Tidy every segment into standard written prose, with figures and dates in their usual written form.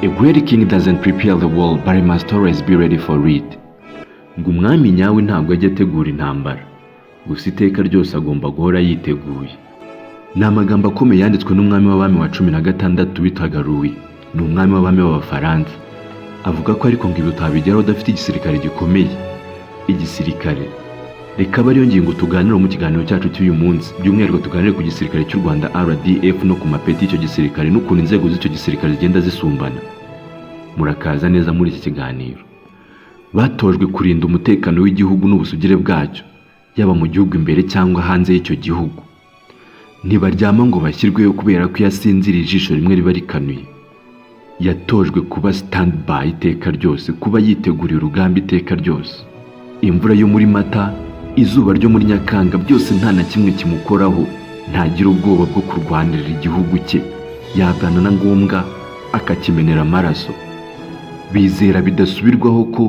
A great king doesn't prepare the war, but he must always be ready for it. Ngo umwami nyawe ntabwo ajya ategura intambara, gusa iteka ryose agomba guhora yiteguye. Ni amagambo akomeye yanditswe n'umwami w'abami wa 16 witwaga Louis. Ni umwami w'abami b'Abafaransa. Avuga ko ariko ngo ibi utabigeraho udafite igisirikare gikomeye. Igisirikare reka bariyo ngingo tuganira mu kiganiro cyacu cy'uyu munsi, by'umwihariko tuganire ku gisirikare cy'u Rwanda RDF no ku mapeti y'icyo gisirikare n'ukuntu inzego z'icyo gisirikare zigenda zisumbana. Murakaza neza muri iki kiganiro. Batojwe kurinda umutekano w'igihugu n'ubusugire bwacyo, yaba mu gihugu imbere cyangwa hanze y'icyo gihugu. Ntibaryama ngo bashyirweyo kubera ko yasinziriye ijisho rimwe riba rikanuye. Yatojwe kuba standby iteka ryose, kuba yiteguriye urugamba iteka ryose. Imvura yo muri Mata, izuba ryo muri Nyakanga, byose nta na kimwe kimukoraho. Ntagira ubwoba bwo kurwanirira igihugu cye, yagana na ngombwa akakimenera amaraso. Bizera bidasubirwaho ko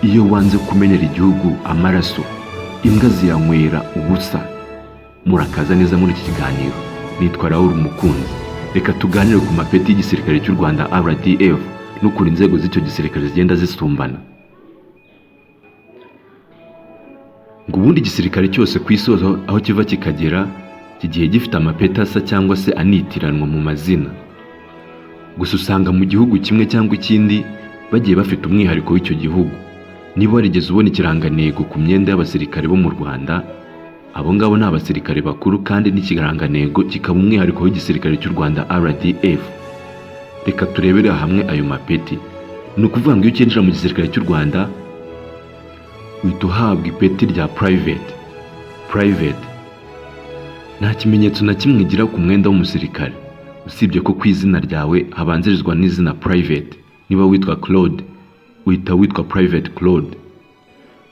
iyo wanze kumenera igihugu amaraso, imbwa ziyanywera ubusa. Murakaza neza muri iki kiganiro. Nitwa Raoul Mukunzi. Reka tuganire ku mapeti y'igisirikare cy'u Rwanda RDF n'ukuntu inzego z'icyo gisirikare zigenda zisumbana. Ngo ubundi igisirikare cyose ku isi aho kiva kikagera kigiye gifite amapeti asa cyangwa se anitiranwa mu mazina. Gusa usanga mu gihugu kimwe cyangwa ikindi bagiye bafite umwihariko w'icyo gihugu. Niba warigeze ubona ikirangantego ku myenda y'abasirikare bo mu Rwanda, abo ngabo ni abasirikare bakuru kandi n'ikirangantego kikaba umwihariko w'igisirikare cy'u Rwanda RDF. Reka turebere hamwe ayo mapeti. Ni ukuvuga ngo iyo ukinjira mu gisirikare cy'u Rwanda uhita uhabwa ipeti rya private. Nta kimenyetso na kimwe igira ku mwenda w'umusirikare, usibye ko ku izina ryawe habanzirizwa n'izina private. Niba witwa Claude, uhita witwa Private Claude.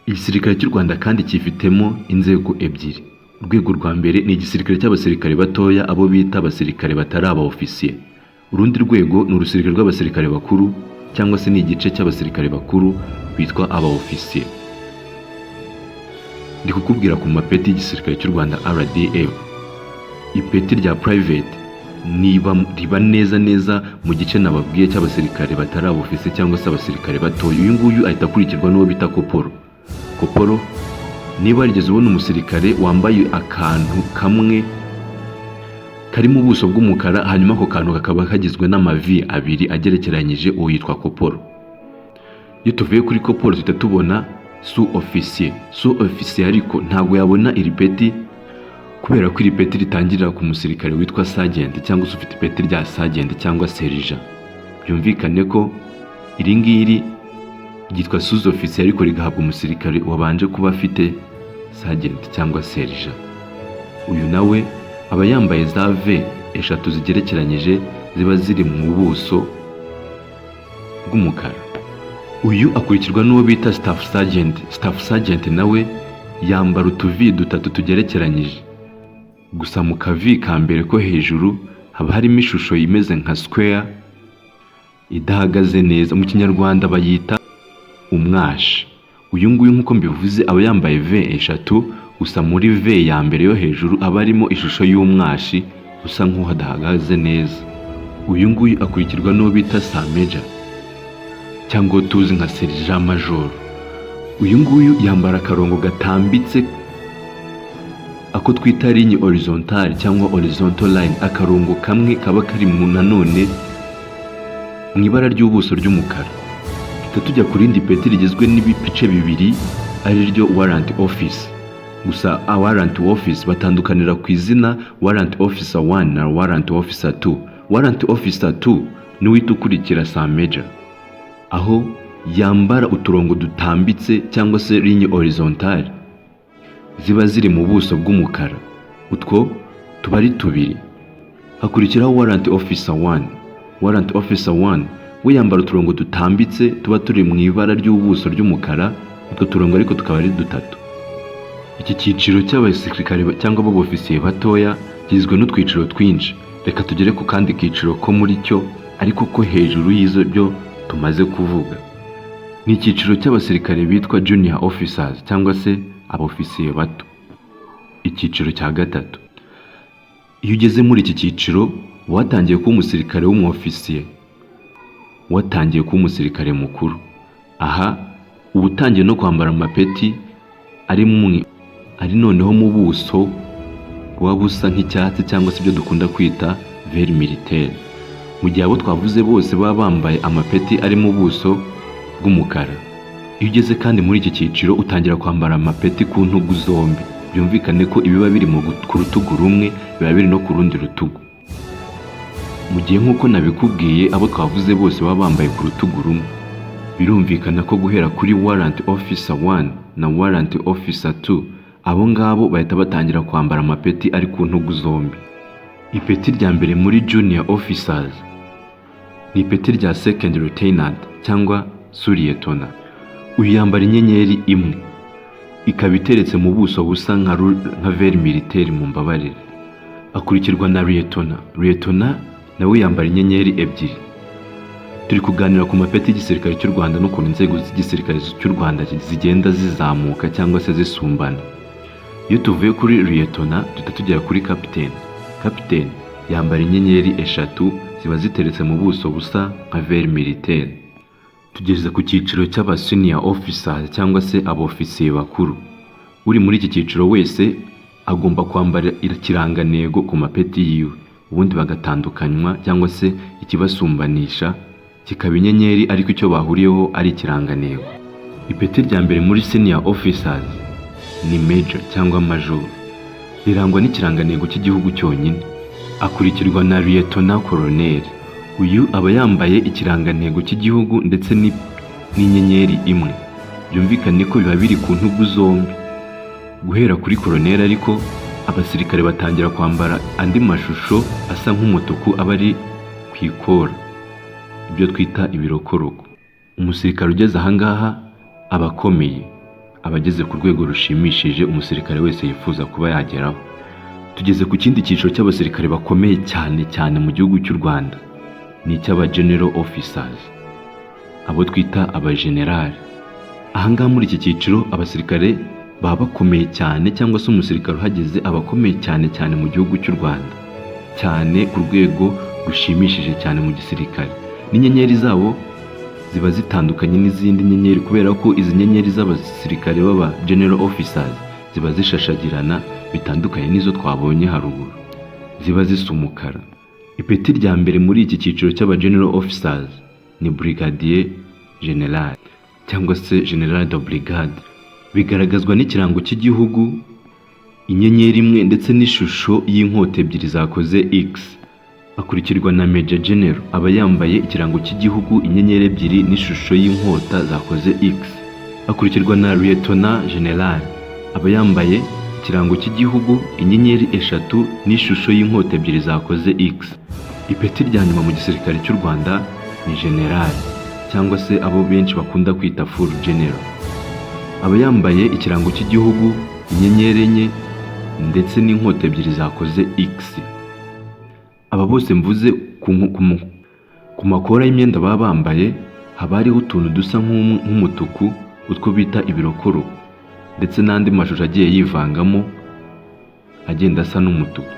Igisirikare cy'u Rwanda kandi cyifitemo inzego ebyiri. Urwego rwa mbere ni igisirikare cy'abasirikare batoya, abo bita abasirikare batari aba ofisiye. Urundi rwego ni urusirikare rw'abasirikare bakuru, cyangwa se ni igice cy'abasirikare bakuru bitwa aba ofisiye. Ndi kukubwira ku mapeti y'igisirikare cy'u Rwanda RDF. Ipeti rya private riba neza mu gice nababwiye cy'abasirikare batari aba ofisiye cyangwa se abasirikare batoya. Uyu nguyu ahita akurikirwa n'uwo bita koporo. Niba warigeze ubona umusirikare wambaye akantu kamwe kari mu buso bw'umukara, hanyuma ako kantu kakaba kagizwe n'amavi abiri agerekeranyije, uwo yitwa koporo. Iyo tuvuye kuri koporo tuhita tubona sous-officier ariko ntabwo yabona iri peti kubera ko iri peti ritangirira ku musirikare witwa sergeant cyangwa se ufite ipeti rya sergeant cyangwa serija. Byumvikane ko iri ngiri ryitwa sous-officier ariko rigahabwa umusirikare wabanje kuba afite sergeant cyangwa serija. Uyu nawe aba yambaye za V eshatu zigerekeranyije ziba ziri mu buso bw'umukara. Uyu akurikirwa n'uwo bita staff sergeant nawe yambara utuvi dutatu tugerekeranyije. Gusa mu kavi ka mbere ko hejuru haba harimo ishusho imeze nka square idahagaze neza. Mu Kinyarwanda bayita umwashi. Uyu nguyu nk'uko mbivuze aba yambaye V eshatu, gusa muri V ya mbere yo hejuru aba arimo ishusho y'umwashi usa nk'uhadahagaze neza. Uyu nguyu akurikirwa n'uwo bita Major cyangwa tuzi nka Sergeant Major. Uyu nguyu yambara akarongo gatambitse, ako twita ligne horizontale cyangwa horizontal line. Akarongo kamwe kaba kari nanone mu ibara ry'ubuso ry'umukara. Tujya ku rindi peti rigizwe n'ibice bibiri, ari ryo warrant office. Gusa warrant office batandukanira ku izina warrant officer 1 na warrant officer 2. Warrant officer 2 ni wita ukurikira Major, aho yambara uturongo dutambitse cyangwa se ligne horizontale ziba ziri mu buso bw'umukara. Utwo tuba ari tubiri. Hakurikiraho warrant officer 1. Warrant officer 1 we yambara uturongo dutambitse tuba turi mu ibara ry'ubuso ry'umukara. Utwo turongo ariko tukaba ari dutatu. Iki cyiciro cy'abasirikare cyangwa abofisiye batoya kigizwe n'utwiciro twinshi. Reka tugere ku kandi kiciro ko muri cyo ariko ko hejuru y'izo byo tumaze kuvuga. Ni icyiciro cy'abasirikare bitwa junior officers cyangwa se abofisiye bato. Icyiciro cya gatatu. Iyo ugeze muri iki cyiciro watangiye kuba umusirikare w'umwofisiye. watangiye kuba umusirikare mukuru. Aha uba utangiye no kwambara amapeti ari noneho mu buso buba busa nk'icyatsi cyangwa se ibyo dukunda kwita vert militaire, mu gihe abo twavuze bose baba bambaye amapeti ari mu buso bw'umukara. Iyo ugeze kandi muri iki cyiciro utangira kwambara amapeti ku ntugu zombi, byumvikane ko ibiba biri ku rutugu rumwe biba biri no ku rundi rutugu. Mu gihe nk'uko nabikubwiye abo twavuze bose baba bambaye ku rutugu rumwe, birumvikana ko guhera kuri warrant officer 1 na warrant officer 2 abo ngabo bahita batangira kwambara amapeti ari ku ntugu zombi. Ipeti rya mbere muri junior officers ni ipeti rya second lieutenant cyangwa sous-lieutenant. Uyu yambara inyenyeri imwe, ikaba iteretse mu buso busa nka vert militaire mu mbabarire. Akurikirwa na lieutenant nawe yambara inyenyeri ebyiri. Turi kuganira ku mapeti y'igisirikare cy'u Rwanda n'ukuntu inzego z'igisirikare cy'u Rwanda zigenda zizamuka cyangwa se zisumbana. Iyo tuvuye kuri lieutenant tugera kuri capitaine yambara inyenyeri eshatu ziba ziteretse mu buso busa nka vert militaire. Tugeze ku cyiciro cy'aba senior officers cyangwa se abofisiye bakuru. Uri muri iki cyiciro wese agomba kwambara ikirangantego ku mapeti yiwe, ubundi bagatandukanywa cyangwa se ikibasumbanisha kikaba inyenyeri ariko icyo bahuriyeho ari ikirangantego. Ipeti rya mbere muri senior officers ni major cyangwa major, rirangwa n'ikirangantego cy'igihugu cyonyine. Akurikirwa na lieutenant colonel. Uyu aba yambaye ikirangantego cy'igihugu ndetse n'inyenyeri imwe, byumvikane ko biba biri ku ntugu zombi. Guhera kuri colonel ariko abasirikare batangira kwambara andi mashusho asa nk'umutuku aba ari ku ikora, ibyo twita ibirokoroko. Umusirikare ugeze ahangaha aba akomeye, abageze ku rwego rushimishije umusirikare wese yifuza kuba yageraho. Tugeze ku kindi cyiciro cy'abasirikare bakomeye cyane mu gihugu cy'u Rwanda, ni icy'aba general officers, abo twita abagenerali. Ahangaha muri iki cyiciro abasirikare baba bakomeye cyane cyangwa se umusirikare uhageze aba akomeye cyane mu gihugu cy'u Rwanda, cyane ku rwego rushimishije cyane mu gisirikare. N'inyenyeri zabo ziba zitandukanye n'izindi nyenyeri kubera ko izi nyenyeri z'abasirikare baba general officers ziba zishashagirana bitandukanye n'izo twabonye haruguru, ziba zisa umukara. Ipeti rya mbere muri iki cyiciro cy'aba general officers ni brigadier general cyangwa se general de brigade. Bigaragazwa n'ikirango cy'igihugu, inyenyeri imwe ndetse n'ishusho y'inkota ebyiri zakoze X. Akurikirwa na major general, aba yambaye ikirango cy'igihugu, inyenyeri ebyiri n'ishusho y'inkota zakoze X. Akurikirwa na lieutenant general, aba yambaye ikirango cy'igihugu, inyenyeri eshatu n'ishusho y'inkota ebyiri zakoze X. Ipeti rya nyuma mu gisirikare cy'u Rwanda ni general cyangwa se abo benshi bakunda kwita full general. Aba yambaye ikirango cy'igihugu, inyenyeri enye ndetse n'inkota ebyiri zakoze X. Aba bose mvuze ku makora y'imyenda baba bambaye haba hariho utuntu dusa nk'umutuku, utwo bita ibirokoro, ndetse n'andi mashusho agiye yivangamo agenda asa n'umutuku.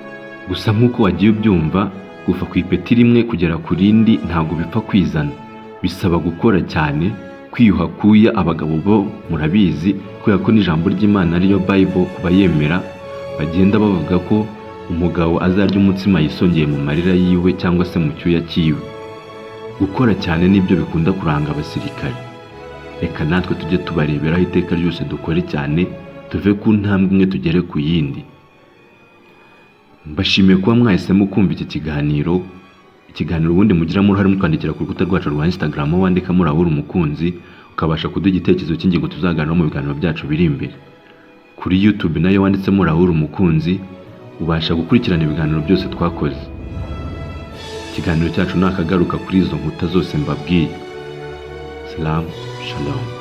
Gusa nk'uko wagiye ubyumva, kuva ku ipeti rimwe kugera ku rindi ntabwo bipfa kwizana, bisaba gukora cyane, kwiyuha kuya. Abagabo bo murabizi kubera ko n'ijambo ry'Imana ariyo Bible bayemera, bagenda bavuga ko umugabo azarya umutsima yisongeye mu marira yiwe cyangwa se mu cyuya cyiwe. Gukora cyane nibyo bikunda kuranga abasirikare. Reka natwe tujye tubareberaho iteka ryose, dukore cyane, tuve ku ntambwe imwe tugere ku yindi. Mbashimiye kuba mwahisemo kumva iki kiganiro. Ubundi mugiramo uruhare mutwandikira ku rukuta rwacu rwa Instagram, wandikamo Raoul Umukunzi, ukabasha kuduha igitekerezo cy'ingingo tuzaganiraho mu biganiro byacu biri imbere. Kuri YouTube nayo wanditsemo Raoul Umukunzi, ubasha gukurikirana ibiganiro byose twakoze. Ikiganiro cyacu nakagaruka kuri izo nkuta zose mbabwiye. Salam, shalom.